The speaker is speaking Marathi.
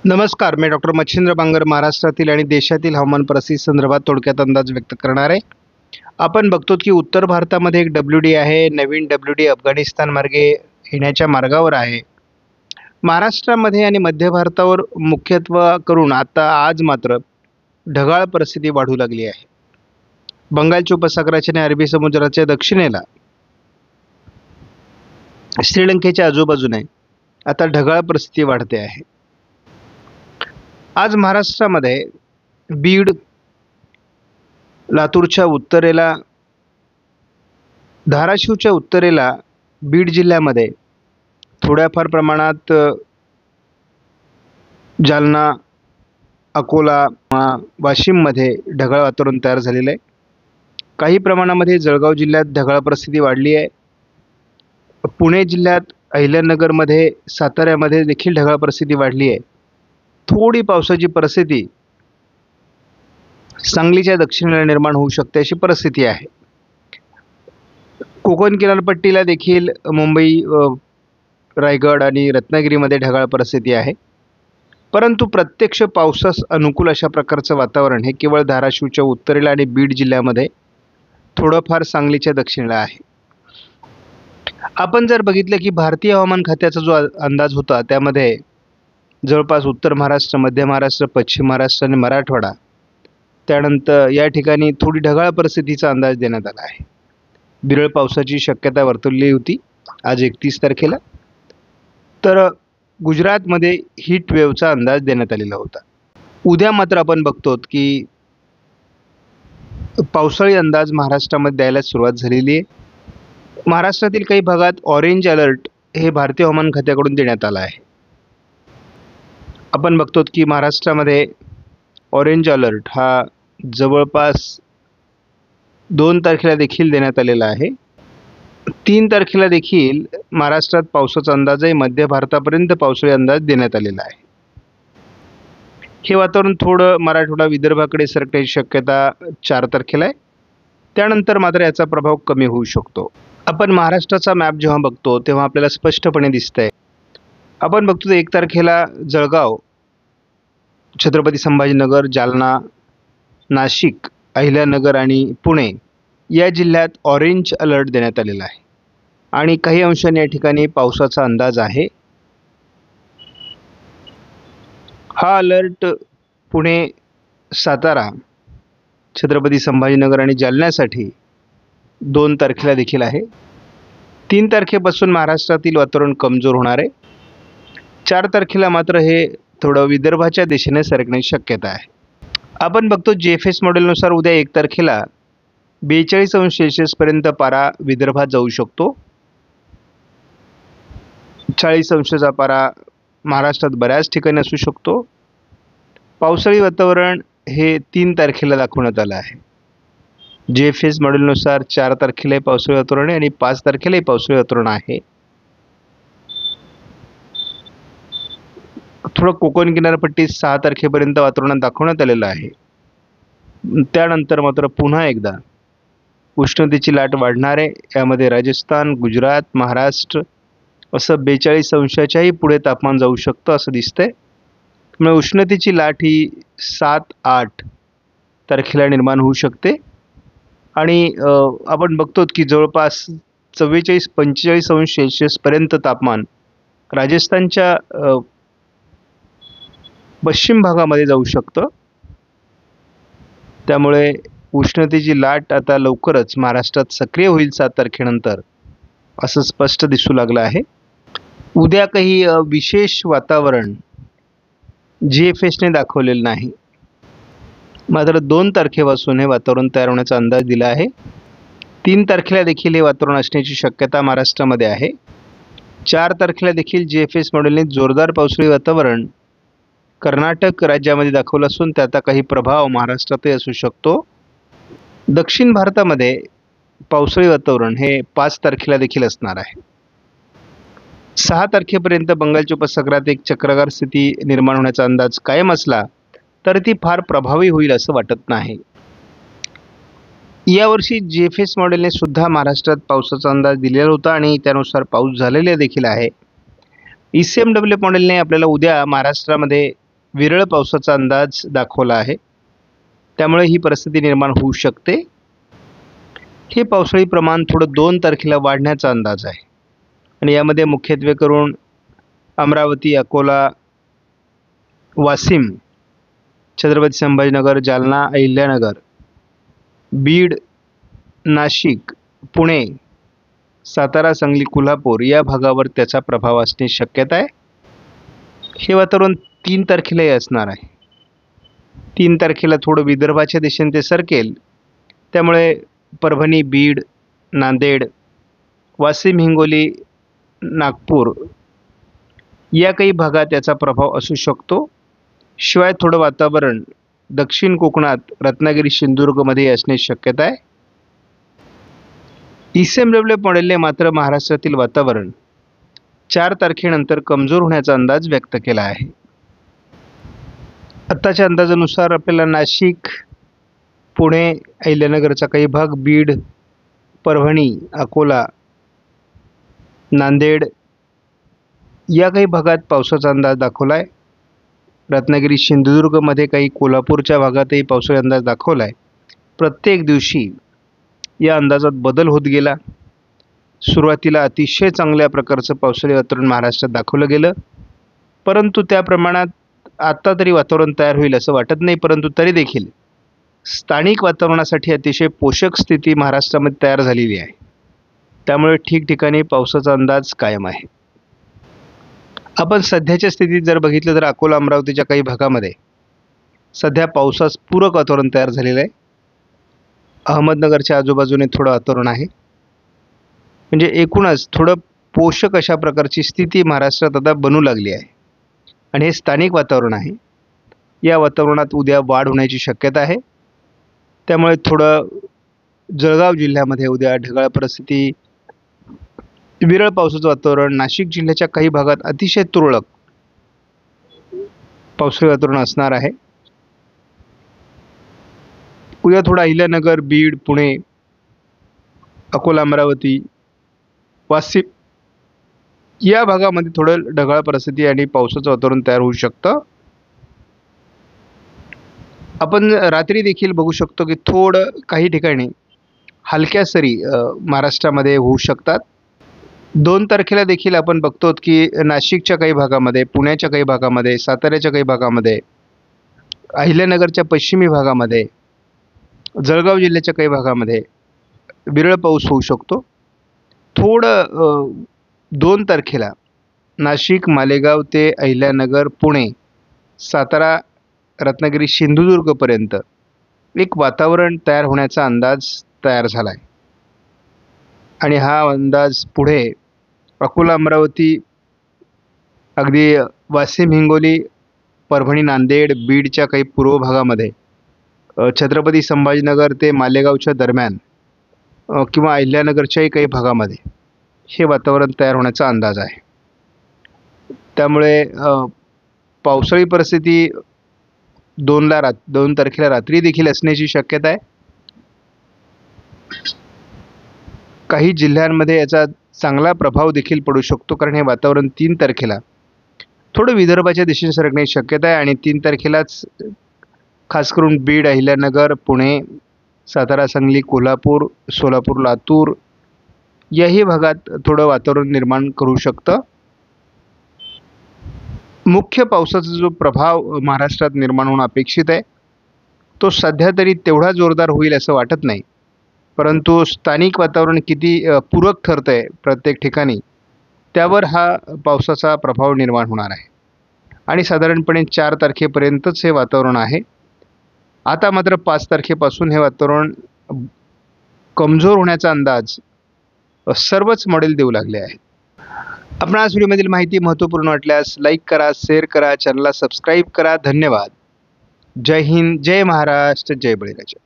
नमस्कार, मी डॉक्टर मच्छिंद्र बांगर महाराष्ट्रातील आणि देशातील हवामान परिस्थिती संदर्भात थोडक्यात अंदाज व्यक्त करणार आहे. आपण बघतो की उत्तर भारतामध्ये एक WD आहे. नवीन WD अफगाणिस्तान मार्गे येण्याच्या मार्गावर आहे. महाराष्ट्रामध्ये आणि मध्य भारतावर मुख्यत्व करून आज मात्र ढगाळ परिस्थिती वाढू लागली आहे. बंगालच्या उपसागराच्या आणि अरबी समुद्राच्या दक्षिणेला श्रीलंकेच्या आजूबाजूने आता ढगाळ परिस्थिती वाढते आहे. आज महाराष्ट्रामध्ये बीड, लातूरच्या उत्तरेला, धाराशिवच्या उत्तरेला, बीड जिल्ह्यामध्ये थोड्याफार प्रमाणात, जालना, अकोला, वाशिममध्ये ढगाळ वातावरण तयार झालेलं आहे. काही प्रमाणामध्ये जळगाव जिल्ह्यात ढगाळ परिस्थिती वाढली आहे. पुणे जिल्ह्यात अहिल्यानगरमध्ये, साताऱ्यामध्ये देखील ढगाळ परिस्थिती वाढली आहे. थोडी पावसाची परिस्थिती सांगलीच्या दक्षिणेला निर्माण होऊ शकते अशी परिस्थिती आहे. कोकण किनारपट्टीला देखील मुंबई, रायगड आणि रत्नागिरीमध्ये ढगाळ परिस्थिती आहे. परंतु प्रत्यक्ष पावसास अनुकूल अशा प्रकारचं वातावरण हे केवळ धाराशिवच्या उत्तरेला आणि बीड जिल्ह्यामध्ये, थोडंफार सांगलीच्या दक्षिणेला आहे. आपण जर बघितलं की भारतीय हवामान खात्याचा जो अंदाज होता त्यामध्ये जवळपास उत्तर महाराष्ट्र, मध्य महाराष्ट्र, पश्चिम महाराष्ट्र आणि मराठवाडा, त्यानंतर या ठिकाणी थोडी ढगाळ परिस्थितीचा अंदाज देण्यात आला आहे. विरळ पावसाची शक्यता वर्तवली होती आज 31 तारखेला. तर गुजरातमध्ये हीट वेव्हचा अंदाज देण्यात आलेला होता. उद्या मात्र आपण बघतो की पावसाळी अंदाज महाराष्ट्रामध्ये द्यायला सुरुवात झालेली आहे. महाराष्ट्रातील काही भागात ऑरेंज अलर्ट हे भारतीय हवामान खात्याकडून देण्यात आला आहे. आपण बघतो की महाराष्ट्रामध्ये ऑरेंज अलर्ट हा जवळपास 2 तारखेला देखील देण्यात आलेला आहे. 3 तारखेला देखील महाराष्ट्रात पावसाचा अंदाज आहे. मध्य भारतापर्यंत पावसाळी अंदाज देण्यात आलेला आहे. हे वातावरण थोडं मराठवाडा, विदर्भाकडे सरकण्याची शक्यता 4 तारखेला आहे. त्यानंतर मात्र याचा प्रभाव कमी होऊ शकतो. आपण महाराष्ट्राचा मॅप जेव्हा बघतो तेव्हा आपल्याला स्पष्टपणे दिसतंय. आपण बघतो 1 तारखेला जळगाव, छत्रपती संभाजीनगर, जालना, नाशिक, अहिल्यानगर आणि पुणे या जिल्ह्यात ऑरेंज अलर्ट देण्यात आलेला आहे आणि काही अंशाने या ठिकाणी पावसाचा अंदाज आहे. हा अलर्ट पुणे, सातारा, छत्रपती संभाजीनगर आणि जालन्यासाठी 2 तारखेला देखील आहे. 3 तारखेपासून महाराष्ट्रातील वातावरण कमजोर होणार आहे. 4 तारखेला मात्र हे थोडं विदर्भाच्या दिशेने सरकण्याची शक्यता आहे. आपण बघतो GFS मॉडेलनुसार उद्या 1 तारखेला 42° पर्यंत पारा विदर्भात जाऊ शकतो. 40° पारा महाराष्ट्रात बऱ्याच ठिकाणी असू शकतो. पावसाळी वातावरण हे 3 तारखेला दाखवण्यात आलं आहे. GFS मॉडेलनुसार 4 तारखेला पावसाळी वातावरण आहे आणि 5 तारखेलाही पावसाळी वातावरण आहे. थोडं कोकण किनारपट्टी 6 तारखेपर्यंत वातावरण दाखवण्यात आलेलं आहे. त्यानंतर मात्र पुन्हा एकदा उष्णतेची लाट वाढणार आहे. यामध्ये राजस्थान, गुजरात, महाराष्ट्र असं 42°च्याही पुढे तापमान जाऊ शकतं असं दिसतंय. त्यामुळे उष्णतेची लाट ही 7-8 तारखेला निर्माण होऊ शकते आणि आपण बघतो की जवळपास 44-45° पर्यंत तापमान राजस्थानच्या पश्चिम भागामध्ये जाऊ शकतं. त्यामुळे उष्णतेची लाट आता लवकरच महाराष्ट्रात सक्रिय होईल 7 तारखेनंतर असं स्पष्ट दिसू लागलं आहे. उद्या काही विशेष वातावरण GFSने दाखवलेलं नाही. मात्र 2 तारखेपासून हे वातावरण तयार होण्याचा अंदाज दिला आहे. 3 तारखेला देखील हे वातावरण असण्याची शक्यता महाराष्ट्रामध्ये आहे. 4 तारखेला देखील GFS मॉडेलने जोरदार पावसाळी वातावरण कर्नाटक राज्यामध्ये दाखवलं असून त्याचा काही प्रभाव महाराष्ट्रातही असू शकतो. दक्षिण भारतामध्ये पावसाळी वातावरण हे 5 तारखेला देखील असणार आहे. 6 तारखेपर्यंत बंगालच्या उपसागरात एक चक्राकार स्थिती निर्माण होण्याचा अंदाज कायम असला तर ती फार प्रभावी होईल असं वाटत नाही. यावर्षी GFS मॉडेलने सुद्धा महाराष्ट्रात पावसाचा अंदाज दिलेला होता आणि त्यानुसार पाऊस झालेला देखील आहे. ECMW मॉडेलने आपल्याला उद्या महाराष्ट्रामध्ये विरळ पावसाचा अंदाज दाखवला आहे. त्यामुळे ही परिस्थिती निर्माण होऊ शकते. हे पावसाळी प्रमाण थोडं 2 तारखेला वाढण्याचा अंदाज आहे आणि यामध्ये मुख्यत्वे करून अमरावती, अकोला, वाशिम, छत्रपती संभाजीनगर, जालना, अहिल्यानगर, बीड, नाशिक, पुणे, सातारा, सांगली, कोल्हापूर या भागावर त्याचा प्रभाव असण्याची शक्यता आहे. हे वातावरण 3 तारखेलाही असणार आहे. 3 तारखेला थोडं विदर्भाच्या दिशेने ते सरकेल. त्यामुळे परभणी, बीड, नांदेड, वाशिम, हिंगोली, नागपूर या काही भागात याचा प्रभाव असू शकतो. शिवाय थोडं वातावरण दक्षिण कोकणात, रत्नागिरी, सिंधुदुर्गमध्ये असण्याची शक्यता आहे. ECMWF मॉडेलने मात्र महाराष्ट्रातील वातावरण 4 तारखेनंतर कमजोर होण्याचा अंदाज व्यक्त केला आहे. आत्ताच्या अंदाजानुसार आपल्याला नाशिक, पुणे, अहिल्यानगरचा काही भाग, बीड, परभणी, अकोला, नांदेड या काही भागात पावसाचा अंदाज दाखवला आहे. रत्नागिरी, सिंधुदुर्गमध्ये काही, कोल्हापूरच्या भागातही पावसाचा अंदाज दाखवला आहे. प्रत्येक दिवशी या अंदाजात बदल होत गेला. सुरुवातीला अतिशय चांगल्या प्रकारचं पावसाळी वातावरण महाराष्ट्रात दाखवलं गेलं, परंतु त्या प्रमाणात आता तरी वातावरण तयार होईल असं वाटत नाही. परंतु तरी देखील स्थानिक वातावरणासाठी अतिशय पोषक स्थिती महाराष्ट्रामध्ये तयार झालेली आहे. त्यामुळे ठिकठिकाणी पावसाचा अंदाज कायम आहे. आपण सध्याच्या स्थितीत जर बघितलं तर अकोला, अमरावतीच्या काही भागामध्ये सध्या पावसास पूरक वातावरण तयार झालेलं आहे. अहमदनगरच्या आजूबाजूने थोडं वातावरण आहे. म्हणजे एकूणच थोडं पोषक अशा प्रकारची स्थिती महाराष्ट्रात आता बनू लागली आहे आणि हे स्थानिक वातावरण आहे. या वातावरणात उद्या वाढ होण्याची शक्यता आहे. त्यामुळे थोडं जळगाव जिल्ह्यामध्ये उद्या ढगाळ परिस्थिती, विरळ पावसाचं वातावरण, नाशिक जिल्ह्याच्या काही भागात अतिशय तुरळक पावसाळी वातावरण असणार आहे. उद्या थोडा अहिल्यानगर, बीड, पुणे, अकोला, अमरावती, वाशिम या भागामध्ये थोडं ढगाळ परिस्थिती आणि पावसाचं वातावरण तयार होऊ शकतं. आपण रात्री देखील बघू शकतो की थोडं काही ठिकाणी हलक्या सरी महाराष्ट्रामध्ये होऊ शकतात. 2 तारखेला देखील आपण बघतो की नाशिकच्या काही भागामध्ये, पुण्याच्या काही भागामध्ये, साताऱ्याच्या काही भागामध्ये, अहिल्यानगरच्या पश्चिमी भागामध्ये, जळगाव जिल्ह्याच्या काही भागामध्ये विरळ पाऊस होऊ शकतो. थोडं 2 तारखेला नाशिक, मालेगाव ते अहिल्यानगर, पुणे, सातारा, रत्नागिरी, सिंधुदुर्गपर्यंत एक वातावरण तयार होण्याचा अंदाज तयार झाला आहे आणि हा अंदाज पुढे अकोला, अमरावती, अगदी वाशिम, हिंगोली, परभणी, नांदेड, बीडच्या काही पूर्व भागामध्ये, छत्रपती संभाजीनगर ते मालेगावच्या दरम्यान किंवा अहिल्यानगरच्याही काही भागामध्ये हे वातावरण तयार होण्याचा अंदाज आहे. त्यामुळे पावसाळी परिस्थिती 2 तारखेला रात्री देखील असण्याची शक्यता आहे. काही जिल्ह्यांमध्ये याचा चांगला प्रभाव देखील पडू शकतो, कारण हे वातावरण 3 तारखेला थोडं विदर्भाच्या दिशेने सरकण्याची शक्यता आहे आणि 3 तारखेलाच खास करून बीड, अहिल्यानगर, पुणे, सातारा, सांगली, कोल्हापूर, सोलापूर, लातूर याही भागात थोडं वातावरण निर्माण करू शकतं. मुख्य पावसाचा जो प्रभाव महाराष्ट्रात निर्माण होणं अपेक्षित आहे तो सध्या तरी तेवढा जोरदार होईल असं वाटत नाही. परंतु स्थानिक वातावरण किती पूरक ठरतं आहे प्रत्येक ठिकाणी त्यावर हा पावसाचा प्रभाव निर्माण होणार आहे आणि साधारणपणे 4 तारखेपर्यंतच हे वातावरण आहे. आता मात्र 5 तारखेपासून हे वातावरण कमजोर होण्याचा अंदाज सर्वच मॉडेल देऊ लागले आहेत. आपणास व्हिडिओमधील माहिती महत्त्वपूर्ण वाटल्यास लाईक करा, शेअर करा, चॅनलला सबस्क्राईब करा. धन्यवाद. जय हिंद, जय महाराष्ट्र, जय बळीराजा.